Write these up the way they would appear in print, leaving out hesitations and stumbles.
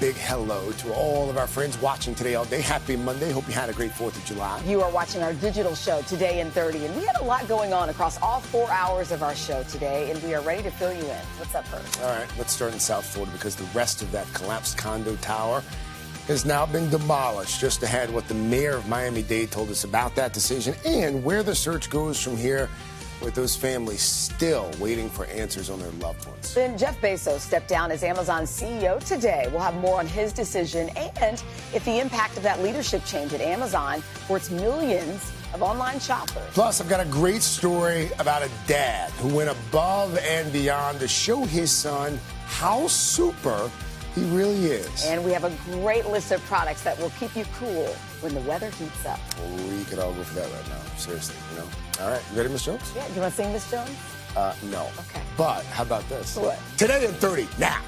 big hello to all of our friends watching today all day. Happy Monday. Hope you had a great 4th of July. You are watching our digital show Today in 30, and we had a lot going on across all 4 hours of our show today, and we are ready to fill you in. What's up first? All right, let's start in South Florida because the rest of that collapsed condo tower has now been demolished. Just ahead, what the mayor of Miami-Dade told us about that decision and where the search goes from here, with those families still waiting for answers on their loved ones. Then Jeff Bezos stepped down as Amazon CEO today. We'll have more on his decision and if the impact of that leadership change at Amazon for its millions of online shoppers. Plus, I've got a great story about a dad who went above and beyond to show his son how super he really is. And we have a great list of products that will keep you cool when the weather heats up. We could all go for that right now. Seriously, you know. All right, you ready, Miss Jones? Yeah, do you want to sing, Miss Jones? No. Okay. But how about this? What? Today in 30, now.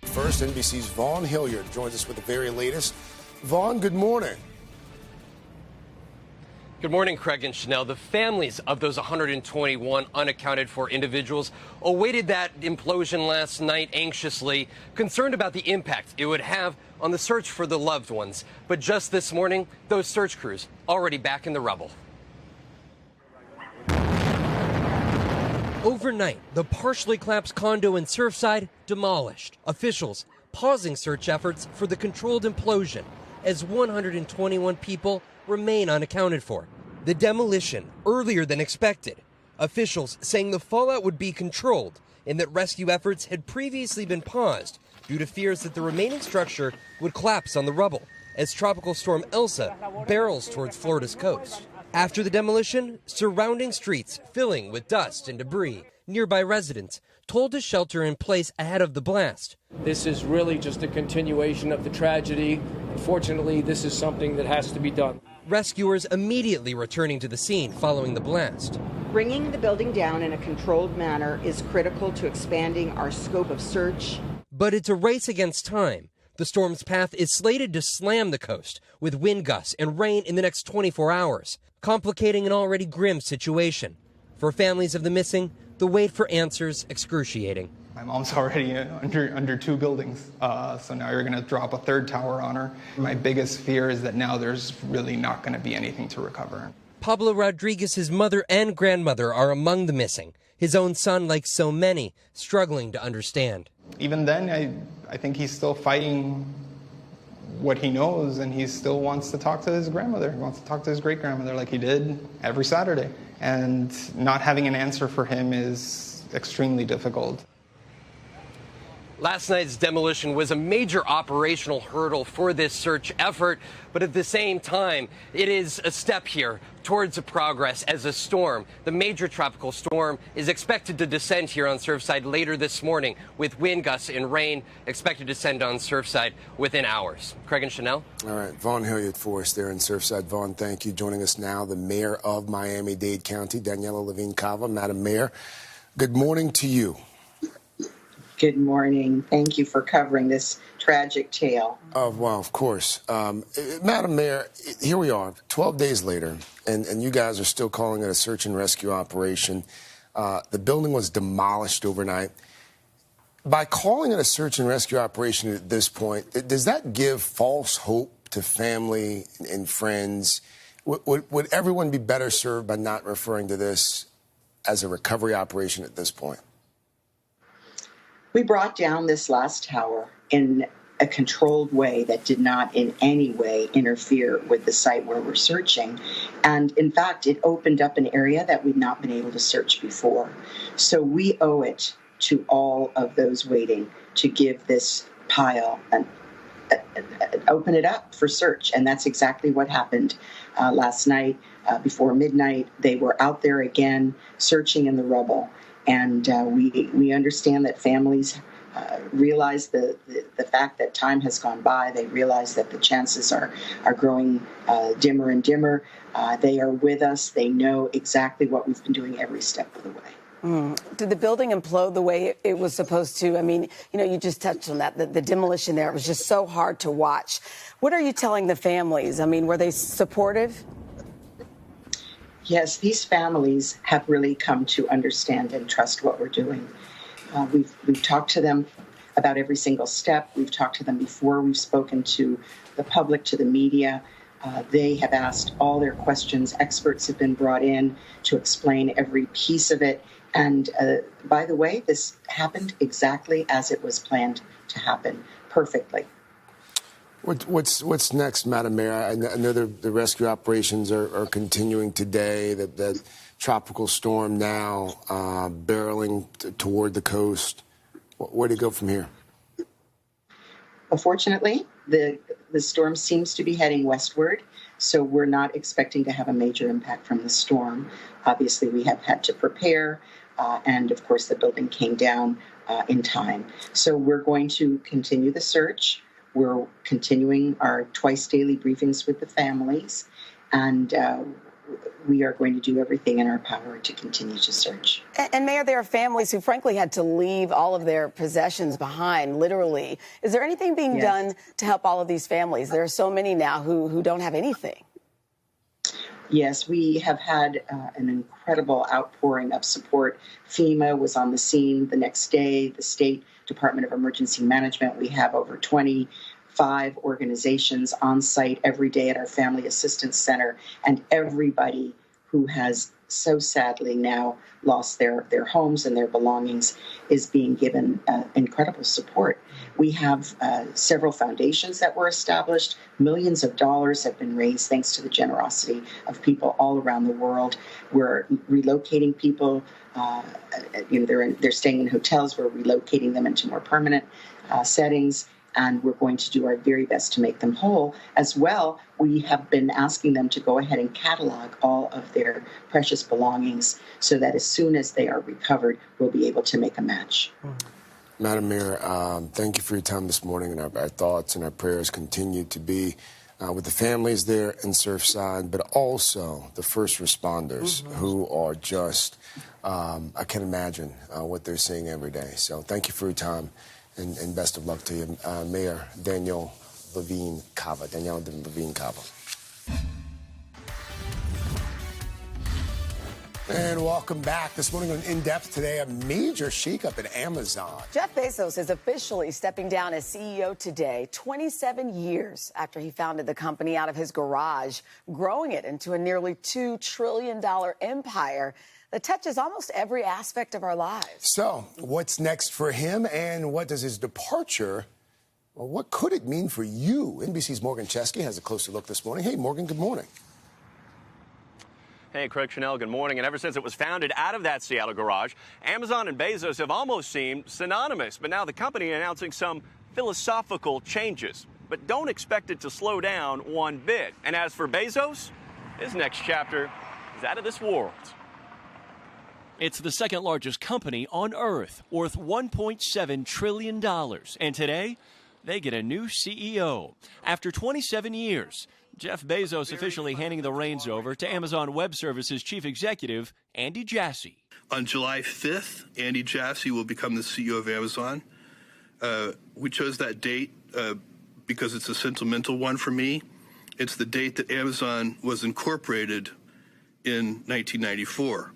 First, NBC's Vaughn Hilliard joins us with the very latest. Vaughn, good morning. Good morning, Craig and Chanel. The families of those 121 unaccounted for individuals awaited that implosion last night anxiously, concerned about the impact it would have on the search for the loved ones. But just this morning, those search crews already back in the rubble. Overnight, the partially collapsed condo in Surfside demolished. Officials pausing search efforts for the controlled implosion as 121 people remain unaccounted for. The demolition earlier than expected. Officials saying the fallout would be controlled and that rescue efforts had previously been paused due to fears that the remaining structure would collapse on the rubble as Tropical Storm Elsa barrels towards Florida's coast. After the demolition, surrounding streets filling with dust and debris. Nearby residents told to shelter in place ahead of the blast. This is really just a continuation of the tragedy. Unfortunately, this is something that has to be done. Rescuers immediately returning to the scene following the blast. Bringing the building down in a controlled manner is critical to expanding our scope of search. But it's a race against time. The storm's path is slated to slam the coast with wind gusts and rain in the next 24 hours, complicating an already grim situation. For families of the missing, the wait for answers excruciating. My mom's already under 2 buildings, so now you're going to drop a 3rd tower on her. My biggest fear is that now there's really not going to be anything to recover. Pablo Rodriguez's mother and grandmother are among the missing. His own son, like so many, struggling to understand. Even then, I think he's still fighting what he knows, and he still wants to talk to his grandmother. He wants to talk to his great-grandmother like he did every Saturday. And not having an answer for him is extremely difficult. Last night's demolition was a major operational hurdle for this search effort, but at the same time, it is a step here towards progress as a storm. The major tropical storm is expected to descend here on Surfside later this morning, with wind gusts and rain expected to descend on Surfside within hours. Craig and Chanel? All right, Vaughn Hilliard for us there in Surfside. Vaughn, thank you. Joining us now, the mayor of Miami-Dade County, Daniela Levine-Cava. Madam Mayor, good morning to you. Good morning. Thank you for covering this tragic tale. Well, of course. Madam Mayor, here we are, 12 days later, and you guys are still calling it a search and rescue operation. The building was demolished overnight. By calling it a search and rescue operation at this point, does that give false hope to family and friends? Would everyone be better served by not referring to this as a recovery operation at this point? We brought down this last tower in a controlled way that did not in any way interfere with the site where we're searching. And in fact, it opened up an area that we'd not been able to search before. So we owe it to all of those waiting to give this pile open it up for search. And that's exactly what happened last night. Before midnight, they were out there again searching in the rubble. And we understand that families realize the fact that time has gone by. They realize that the chances are growing dimmer and dimmer. They are with us. They know exactly what we've been doing every step of the way. Did the building implode the way it was supposed to? I mean, you know, you just touched on that, the demolition there. It was just so hard to watch. What are you telling the families? I mean, were they supportive? Yes, these families have really come to understand and trust what we're doing. We've talked to them about every single step. We've talked to them before. We've spoken to the public, to the media. They have asked all their questions. Experts have been brought in to explain every piece of it. And by the way, this happened exactly as it was planned to happen, perfectly. What's next, Madam Mayor? I know the rescue operations are continuing today. That tropical storm now barreling toward the coast. Where do you go from here? Fortunately, the storm seems to be heading westward, so we're not expecting to have a major impact from the storm. Obviously, we have had to prepare, and of course, the building came down in time. So we're going to continue the search. We're continuing our twice daily briefings with the families, and we are going to do everything in our power to continue to search. And Mayor, there are families who frankly had to leave all of their possessions behind, literally. Is there anything being done to help all of these families? There are so many now who don't have anything. Yes, we have had an incredible outpouring of support. FEMA was on the scene the next day, the State Department of Emergency Management. We have over 25 organizations on site every day at our Family Assistance Center, and everybody who has so sadly now lost their homes and their belongings is being given incredible support. We have several foundations that were established. Millions of dollars have been raised thanks to the generosity of people all around the world. We're relocating people. They're staying in hotels. We're relocating them into more permanent settings. And we're going to do our very best to make them whole. As well, we have been asking them to go ahead and catalog all of their precious belongings so that as soon as they are recovered, we'll be able to make a match. Madam Mayor, thank you for your time this morning, and our thoughts and our prayers continue to be with the families there in Surfside, but also the first responders who are just, I can't imagine what they're seeing every day. So thank you for your time. And best of luck to you, Mayor Danielle Levine-Cava. Danielle Levine-Cava. And welcome back. This morning on In Depth today, a major shakeup at Amazon. Jeff Bezos is officially stepping down as CEO today, 27 years after he founded the company out of his garage, growing it into a nearly $2 trillion empire that touches almost every aspect of our lives. So, what's next for him, and what does his departure, well, what could it mean for you? NBC's Morgan Chesky has a closer look this morning. Hey, Morgan, good morning. Hey, Craig Chanel, good morning. And ever since it was founded out of that Seattle garage, Amazon and Bezos have almost seemed synonymous. But now the company announcing some philosophical changes. But don't expect it to slow down one bit. And as for Bezos, his next chapter is out of this world. It's the second largest company on Earth, worth $1.7 trillion. And today, they get a new CEO. After 27 years, Jeff Bezos officially handing the reins over to Amazon Web Services chief executive, Andy Jassy. On July 5th, Andy Jassy will become the CEO of Amazon. We chose that date because it's a sentimental one for me. It's the date that Amazon was incorporated in 1994.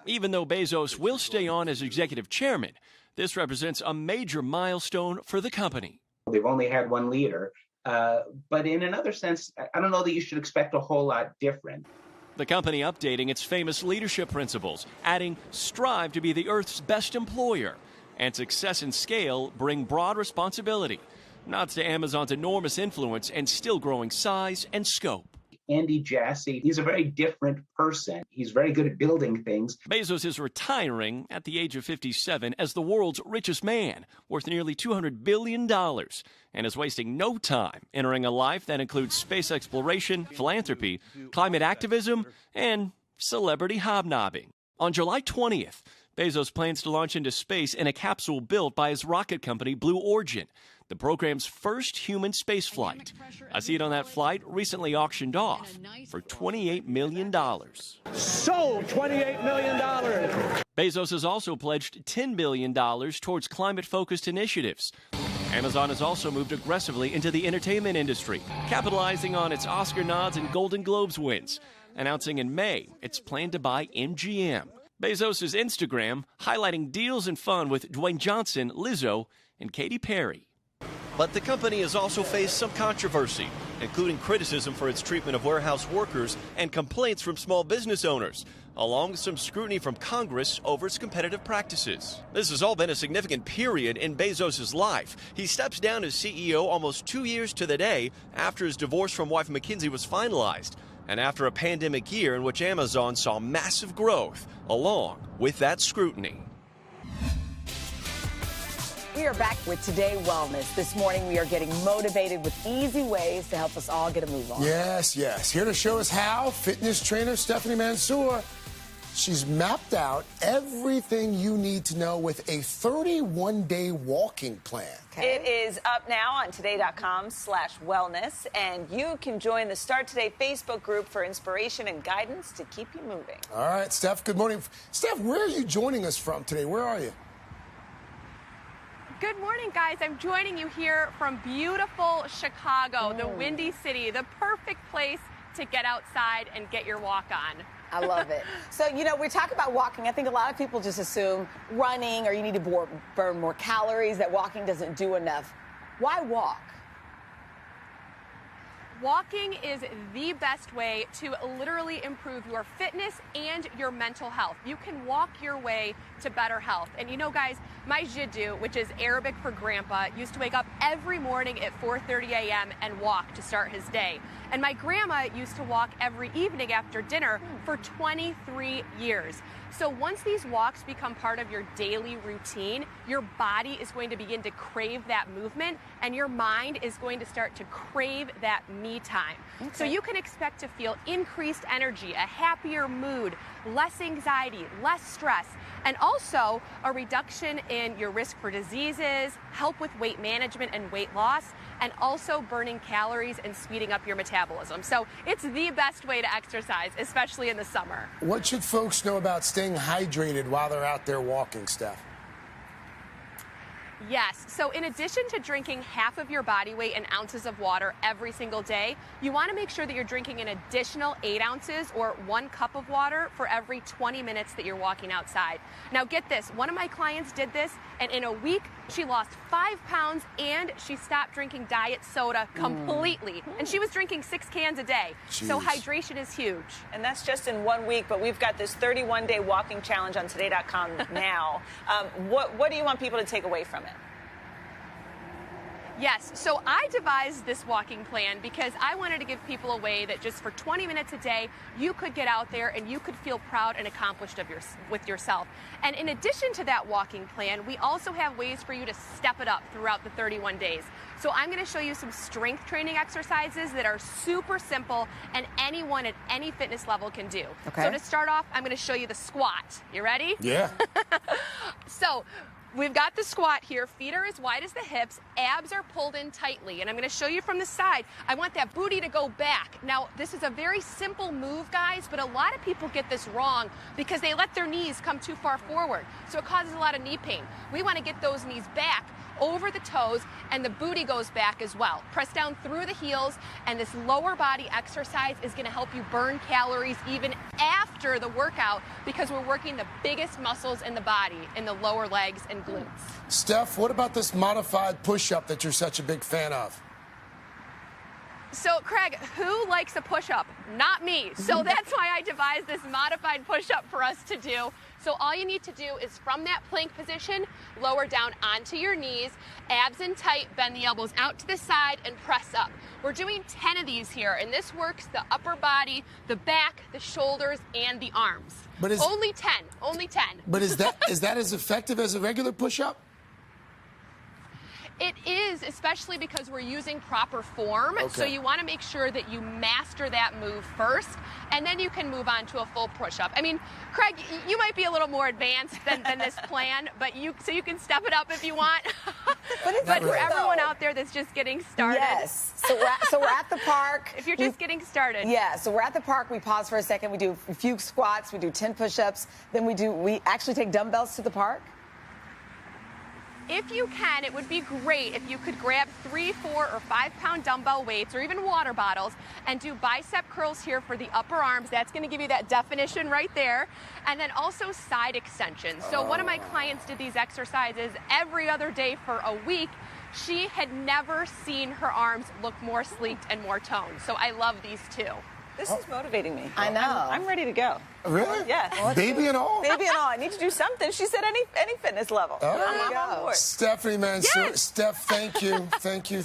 Even though Bezos will stay on as executive chairman, this represents a major milestone for the company. They've only had one leader, but in another sense, I don't know that you should expect a whole lot different. The company updating its famous leadership principles, adding strive to be the Earth's best employer, and success and scale bring broad responsibility. Nods to Amazon's enormous influence and still growing size and scope. Andy Jassy, he's a very different person. He's very good at building things. Bezos is retiring at the age of 57 as the world's richest man, worth nearly $200 billion, and is wasting no time entering a life that includes space exploration, philanthropy, climate activism, and celebrity hobnobbing. On July 20th, Bezos plans to launch into space in a capsule built by his rocket company, Blue Origin, the program's first human space flight. A seat on that flight recently auctioned off for $28 million. Sold $28 million. Bezos has also pledged $10 billion towards climate-focused initiatives. Amazon has also moved aggressively into the entertainment industry, capitalizing on its Oscar nods and Golden Globes wins, announcing in May its plan to buy MGM. Bezos' Instagram highlighting deals and fun with Dwayne Johnson, Lizzo, and Katy Perry. But the company has also faced some controversy, including criticism for its treatment of warehouse workers and complaints from small business owners, along with some scrutiny from Congress over its competitive practices. This has all been a significant period in Bezos' life. He steps down as CEO almost 2 years to the day after his divorce from wife McKinsey was finalized, and after a pandemic year in which Amazon saw massive growth, along with that scrutiny. We are back with Today Wellness. This morning we are getting motivated with easy ways to help us all get a move on. Yes, yes. Here to show us how, fitness trainer Stephanie Mansour. She's mapped out everything you need to know with a 31-day walking plan. Okay. It is up now on today.com/wellness, and you can join the Start Today Facebook group for inspiration and guidance to keep you moving. All right, Steph, good morning. Steph, where are you joining us from today? Where are you? Good morning, guys. I'm joining you here from beautiful Chicago, the Windy City, the perfect place to get outside and get your walk on. I love it. So, you know, we talk about walking. I think a lot of people just assume running or you need to burn more calories, that walking doesn't do enough. Why walk? Walking is the best way to literally improve your fitness and your mental health. You can walk your way to better health. And you know, guys, my jiddu, which is Arabic for grandpa, used to wake up every morning at 4:30 a.m. and walk to start his day. And my grandma used to walk every evening after dinner for 23 years. So once these walks become part of your daily routine, your body is going to begin to crave that movement, and your mind is going to start to crave that me time. Okay. So you can expect to feel increased energy, a happier mood, less anxiety, less stress, and also a reduction in your risk for diseases, help with weight management and weight loss, and also burning calories and speeding up your metabolism. So it's the best way to exercise, especially in the summer. What should folks know about staying hydrated while they're out there walking, Steph? Yes. So in addition to drinking half of your body weight in ounces of water every single day, you want to make sure that you're drinking an additional 8 ounces or 1 cup of water for every 20 minutes that you're walking outside. Now get this, one of my clients did this, and in a week she lost 5 pounds and she stopped drinking diet soda completely. And she was drinking 6 cans a day. Jeez. So hydration is huge. And that's just in 1 week, but we've got this 31-day walking challenge on today.com now. What do you want people to take away from it? Yes, so I devised this walking plan because I wanted to give people a way that just for 20 minutes a day, you could get out there and you could feel proud and accomplished with yourself. And in addition to that walking plan, we also have ways for you to step it up throughout the 31 days. So I'm going to show you some strength training exercises that are super simple and anyone at any fitness level can do. Okay. So to start off, I'm going to show you the squat. You ready? Yeah. So we've got the squat here. Feet are as wide as the hips. Abs are pulled in tightly. And I'm going to show you from the side. I want that booty to go back. Now, this is a very simple move, guys, but a lot of people get this wrong because they let their knees come too far forward. So it causes a lot of knee pain. We want to get those knees back over the toes, and the booty goes back as well. Press down through the heels, and this lower body exercise is going to help you burn calories even after the workout because we're working the biggest muscles in the body, in the lower legs and glutes. Steph, what about this modified push-up that you're such a big fan of? So, Craig, who likes a push-up? Not me. So that's why I devised this modified push-up for us to do. So all you need to do is from that plank position, lower down onto your knees, abs in tight, bend the elbows out to the side, and press up. We're doing 10 of these here, and this works the upper body, the back, the shoulders, and the arms. But only 10, only 10. But is that as effective as a regular push-up? It is, especially because we're using proper form. Okay. So you want to make sure that you master that move first, and then you can move on to a full push-up. I mean, Craig, you might be a little more advanced than this plan, but you can step it up if you want. But for everyone out there that's just getting started. Yes. So we're at the park. If you're just getting started. Yeah, so we're at the park. We pause for a second. We do a few squats. We do 10 push-ups. Then we actually take dumbbells to the park. if you can, it would be great if you could grab 3, 4, or 5-pound dumbbell weights or even water bottles and do bicep curls here for the upper arms. That's going to give you that definition right there. And then also side extensions. So one of my clients did these exercises every other day for a week. She had never seen her arms look more sleeked and more toned. So I love these too. This is motivating me. I know. I'm ready to go. Really? Yes. Baby and all? Baby and all. I need to do something. She said any fitness level. I'm on board. Stephanie, man. Yes. Steph, thank you. Thank you.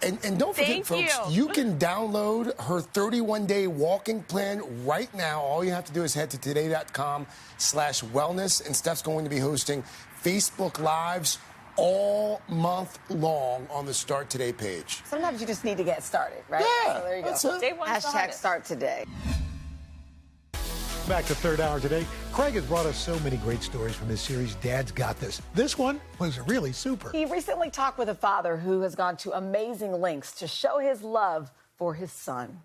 And don't forget, Thank folks, you. you can download her 31-day walking plan right now. All you have to do is head to today.com/wellness, and Steph's going to be hosting Facebook Lives all month long on the Start Today page. Sometimes you just need to get started, right? Yeah, So there you go. that's it. Day one's the Hashtag hardest. Start Today. Back to Third Hour today. Craig has brought us so many great stories from his series, Dad's Got This. This one was really super. He recently talked with a father who has gone to amazing lengths to show his love for his son.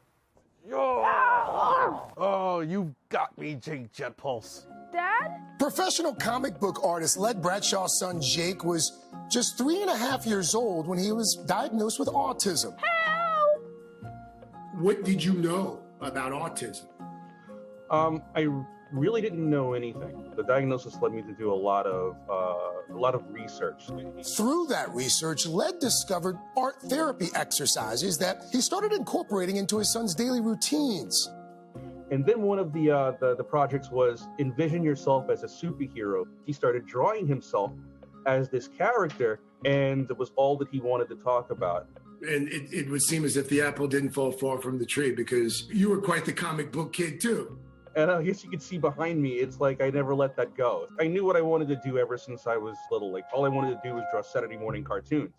Oh, you got me, Jake Jet Pulse. Dad? Professional comic book artist Led Bradshaw's son Jake was just 3.5 years old when he was diagnosed with autism. Help! What did you know about autism? I really didn't know anything. The diagnosis led me to do a lot of research. Through that research, Led discovered art therapy exercises that he started incorporating into his son's daily routines. And then one of the projects was envision yourself as a superhero. He started drawing himself as this character, and it was all that he wanted to talk about. And it would seem as if the apple didn't fall far from the tree, because you were quite the comic book kid, too. And I guess you can see behind me, it's like I never let that go. I knew what I wanted to do ever since I was little. Like, all I wanted to do was draw Saturday morning cartoons.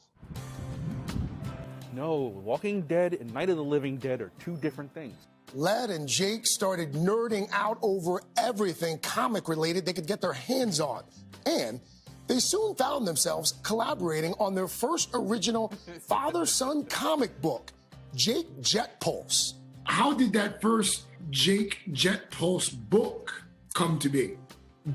No, Walking Dead and Night of the Living Dead are two different things. Led and Jake started nerding out over everything comic-related they could get their hands on. And they soon found themselves collaborating on their first original father-son comic book, Jake Jet Pulse. How did that first Jake Jet Pulse book come to be?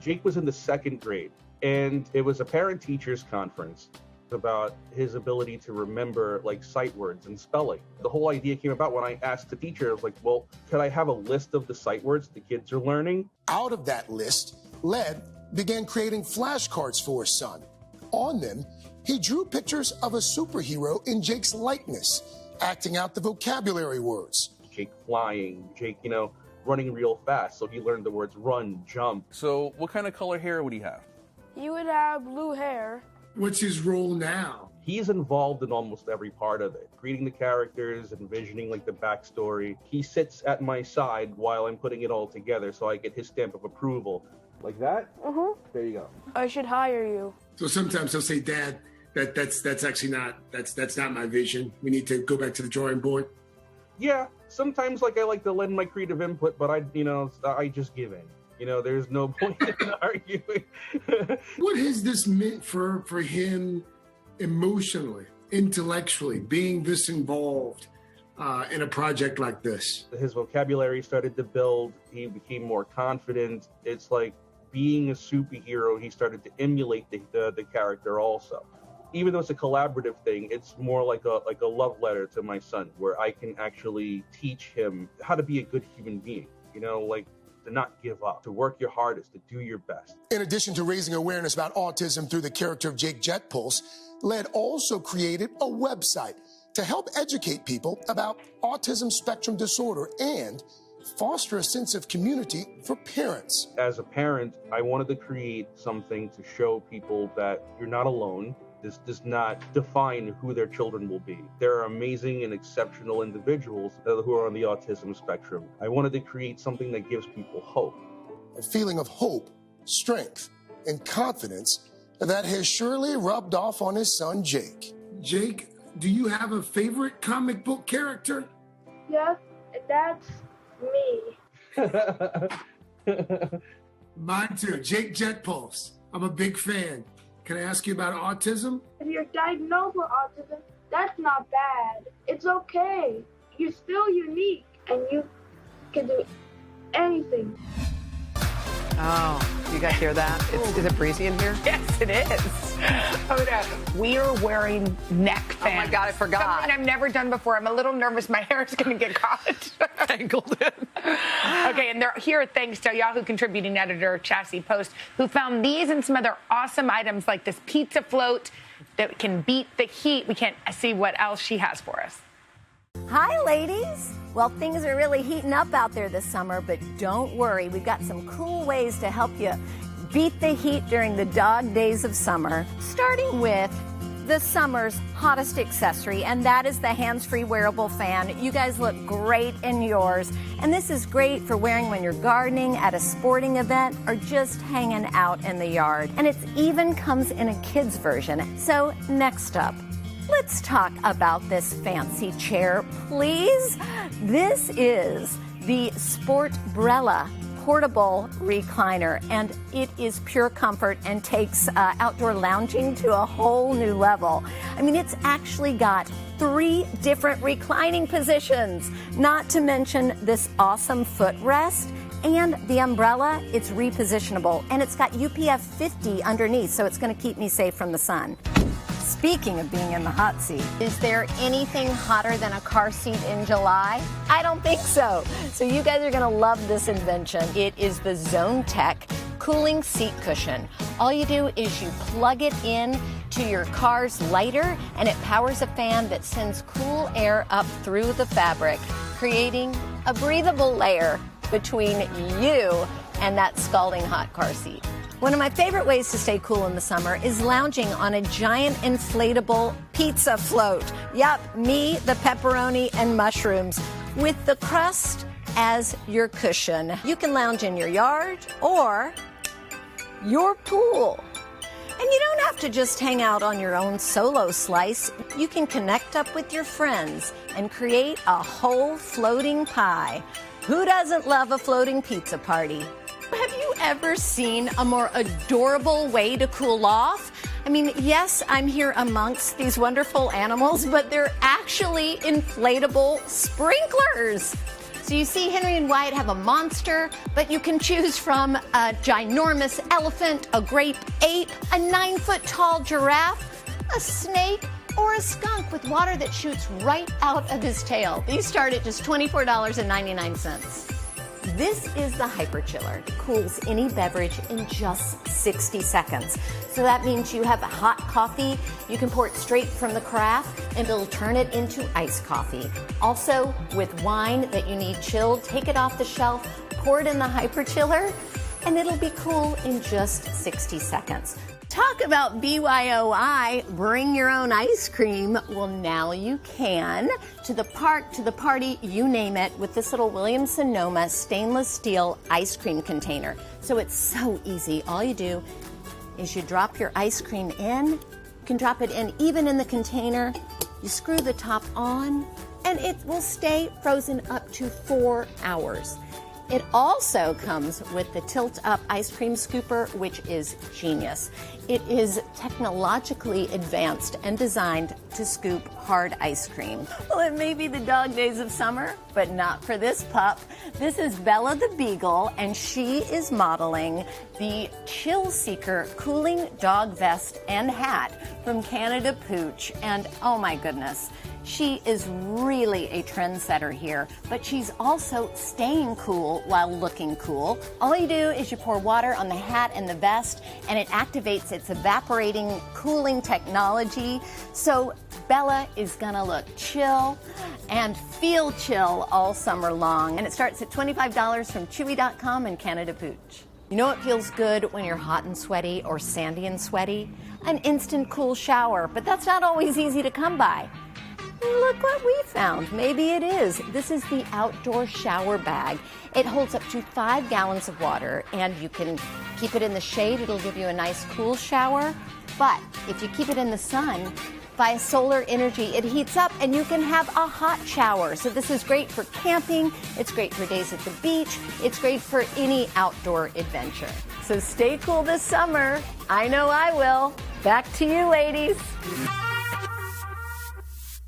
Jake was in the 2nd grade, and it was a parent-teachers conference about his ability to remember like sight words and spelling. The whole idea came about when I asked the teacher, I was like, well, could I have a list of the sight words the kids are learning? Out of that list, Led began creating flashcards for his son. On them, he drew pictures of a superhero in Jake's likeness, acting out the vocabulary words. Jake flying, Jake, running real fast. So he learned the words run, jump. So what kind of color hair would he have? He would have blue hair. What's his role now? He's involved in almost every part of it, creating the characters, envisioning like the backstory. He sits at my side while I'm putting it all together, so I get his stamp of approval. Like that? There you go. I should hire you. So sometimes he'll say, Dad, that's actually not my vision. We need to go back to the drawing board. Yeah, sometimes I like to lend my creative input, but I just give in. There's no point in arguing. What has this meant for him emotionally, intellectually, being this involved in a project like this? His vocabulary started to build. He became more confident. It's like being a superhero, he started to emulate the character also. Even though it's a collaborative thing, it's more like a love letter to my son, where I can actually teach him how to be a good human being, to not give up, to work your hardest, to do your best. In addition to raising awareness about autism through the character of Jake Jet Pulse, Led also created a website to help educate people about autism spectrum disorder and foster a sense of community for parents. As a parent, I wanted to create something to show people that you're not alone. This does not define who their children will be. There are amazing and exceptional individuals who are on the autism spectrum. I wanted to create something that gives people hope. A feeling of hope, strength, and confidence that has surely rubbed off on his son, Jake. Jake, do you have a favorite comic book character? Yes, that's me. Mine too, Jake Jet Pulse. I'm a big fan. Can I ask you about autism? If you're diagnosed with autism, that's not bad. It's okay. You're still unique, and you can do anything. Oh, you guys hear that? Is it breezy in here? Yes, it is. Oh, no. We are wearing neck fans. Oh, my God, I forgot. Something I've never done before. I'm a little nervous. My hair is going to get caught. Tangled in. Okay, and they're here thanks to Yahoo contributing editor Chassie Post, who found these and some other awesome items like this pizza float that can beat the heat. We can't see what else she has for us. Hi, ladies. Well, things are really heating up out there this summer, but don't worry. We've got some cool ways to help you beat the heat during the dog days of summer, starting with the summer's hottest accessory, and that is the hands-free wearable fan. You guys look great in yours, and this is great for wearing when you're gardening, at a sporting event, or just hanging out in the yard. And it even comes in a kid's version. So next up, let's talk about this fancy chair, please. This is the Sportbrella portable recliner, and it is pure comfort and takes outdoor lounging to a whole new level. I mean, it's actually got 3 different reclining positions, not to mention this awesome footrest. And the umbrella, it's repositionable, and it's got UPF 50 underneath, so it's going to keep me safe from the sun. Speaking of being in the hot seat, is there anything hotter than a car seat in July? I don't think so. So you guys are going to love this invention. It is the Zone Tech cooling seat cushion. All you do is you plug it in to your car's lighter, and it powers a fan that sends cool air up through the fabric, creating a breathable layer between you and that scalding hot car seat. One of my favorite ways to stay cool in the summer is lounging on a giant inflatable pizza float. Yep, me, the pepperoni, and mushrooms, with the crust as your cushion. You can lounge in your yard or your pool. And you don't have to just hang out on your own solo slice. You can connect up with your friends and create a whole floating pie. Who doesn't love a floating pizza party? Have you ever seen a more adorable way to cool off? I mean, yes, I'm here amongst these wonderful animals, but they're actually inflatable sprinklers. So you see, Henry and Wyatt have a monster, but you can choose from a ginormous elephant, a grape ape, a 9-foot-tall giraffe, a snake, or a skunk with water that shoots right out of his tail. These start at just $24.99. This is the Hyper Chiller. It cools any beverage in just 60 seconds. So that means you have a hot coffee, you can pour it straight from the carafe, and it'll turn it into iced coffee. Also, with wine that you need chilled, take it off the shelf, pour it in the Hyper Chiller, and it'll be cool in just 60 seconds. Talk about BYOI, bring your own ice cream. Well, now you can. To the park, to the party, you name it, with this little Williams-Sonoma stainless steel ice cream container. So it's so easy. All you do is you drop your ice cream in. You can drop it in even in the container. You screw the top on, and it will stay frozen up to 4 hours. It also comes with the tilt-up ice cream scooper, which is genius. It is technologically advanced and designed to scoop hard ice cream. Well, it may be the dog days of summer, but not for this pup. This is Bella the Beagle, and she is modeling the Chill Seeker cooling dog vest and hat from Canada Pooch. And oh my goodness, she is really a trendsetter here, but she's also staying cool while looking cool. All you do is you pour water on the hat and the vest, and it activates its evaporating cooling technology. So Bella is gonna look chill and feel chill all summer long. And it starts at $25 from Chewy.com and Canada Pooch. You know what feels good when you're hot and sweaty or sandy and sweaty? An instant cool shower, but that's not always easy to come by. Look what we found. Maybe it is. This is the outdoor shower bag. It holds up to 5 gallons of water, and you can keep it in the shade. It'll give you a nice cool shower. But if you keep it in the sun, via solar energy, it heats up and you can have a hot shower. So this is great for camping. It's great for days at the beach. It's great for any outdoor adventure. So stay cool this summer. I know I will. Back to you, ladies.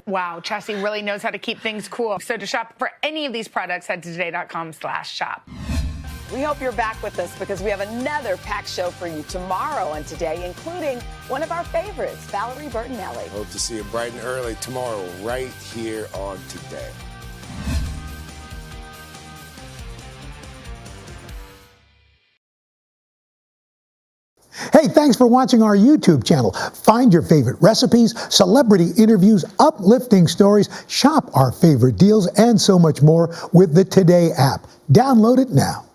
Wow, Chassie really knows how to keep things cool. So to shop for any of these products, head to today.com/shop. We hope you're back with us because we have another packed show for you tomorrow on Today, including one of our favorites, Valerie Bertinelli. Hope to see you bright and early tomorrow right here on Today. Hey, thanks for watching our YouTube channel. Find your favorite recipes, celebrity interviews, uplifting stories, shop our favorite deals, and so much more with the Today app. Download it now.